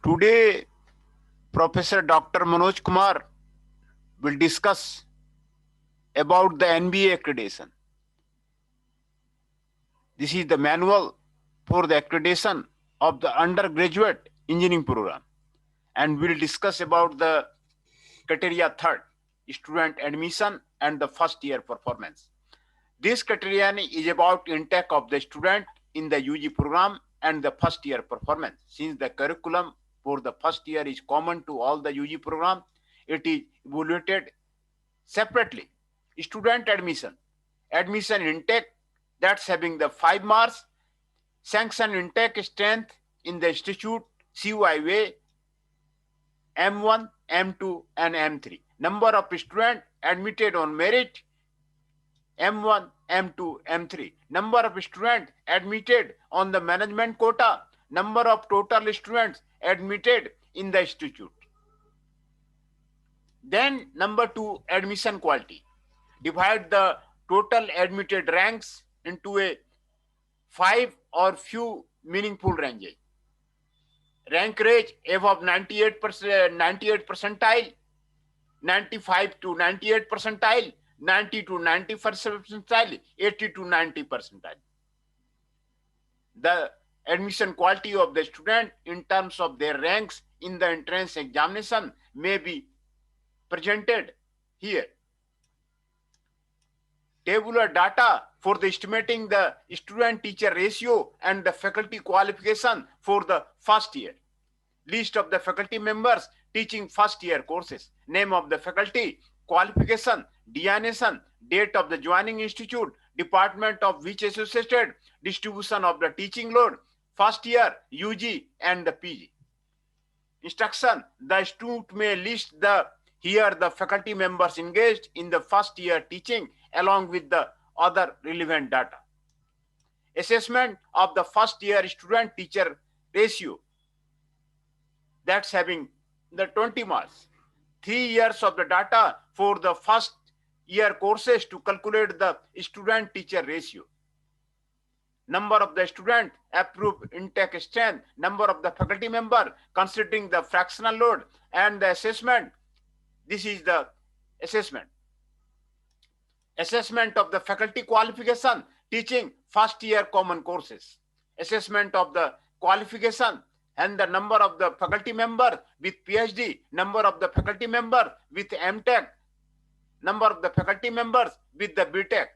Today, Professor Dr. Manoj Kumar will discuss about the NBA accreditation. This is the manual for the accreditation of the undergraduate engineering program, and we'll discuss about the criteria third, student admission and the first year performance. This criterion is about intake of the student in the UG program and the first year performance. Since the curriculum for the first year is common to all the UG program, it is evaluated separately. Student admission intake, that's having the 5 marks, sanction intake strength in the institute, CYA, M1, M2 and M3. Number of students admitted on merit, M1, M2, M3. Number of students admitted on the management quota, number of total students admitted in the institute. Then number 2, admission quality. Divide the total admitted ranks into a 5 or few meaningful ranges. Rank range above 98 percentile, 95 to 98 percentile, 90 to 90 percentile, 80 to 90 percentile. The admission quality of the student in terms of their ranks in the entrance examination may be presented here. Tabular data for the estimating the student-teacher ratio and the faculty qualification for the first year. List of the faculty members teaching first year courses. Name of the faculty, qualification, designation, date of the joining institute, department of which associated, distribution of the teaching load, first year, UG and the PG. Instruction, the student may list the faculty members engaged in the first year teaching along with the other relevant data. Assessment of the first year student-teacher ratio, that's having the 20 marks. 3 years of the data for the first year courses to calculate the student-teacher ratio. Number of the student approved intake strength, number of the faculty member considering the fractional load and the assessment. This is the assessment. Assessment of the faculty qualification teaching first year common courses. Assessment of the qualification and the number of the faculty member with PhD, number of the faculty member with MTech, number of the faculty members with the BTech,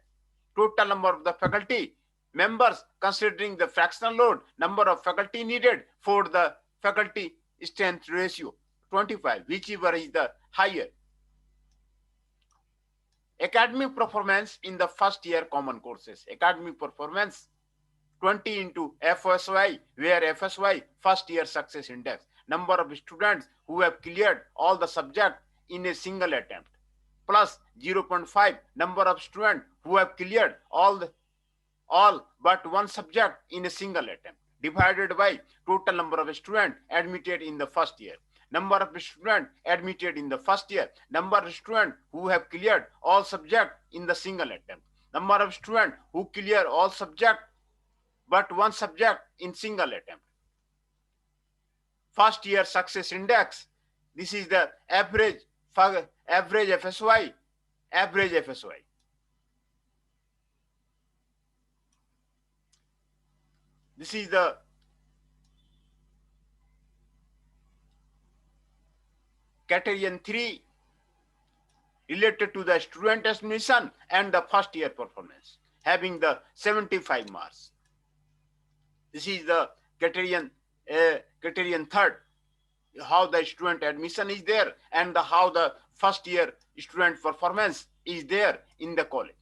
total number of the faculty members considering the fractional load, number of faculty needed for the faculty strength ratio, 25, whichever is the higher. Academic performance in the first year common courses. Academic performance 20 into FSY, where FSY, first year success index. Number of students who have cleared all the subjects in a single attempt, plus 0.5 number of students who have cleared all but one subject in a single attempt, divided by total number of students admitted in the first year. Number of students admitted in the first year, number of students who have cleared all subjects in the single attempt, number of students who clear all subjects but one subject in single attempt. First year success index, this is the average FSY, average FSY. This is the criterion 3 related to the student admission and the first year performance, having the 75 marks. This is the criterion third, how the student admission is there and how the first year student performance is there in the college.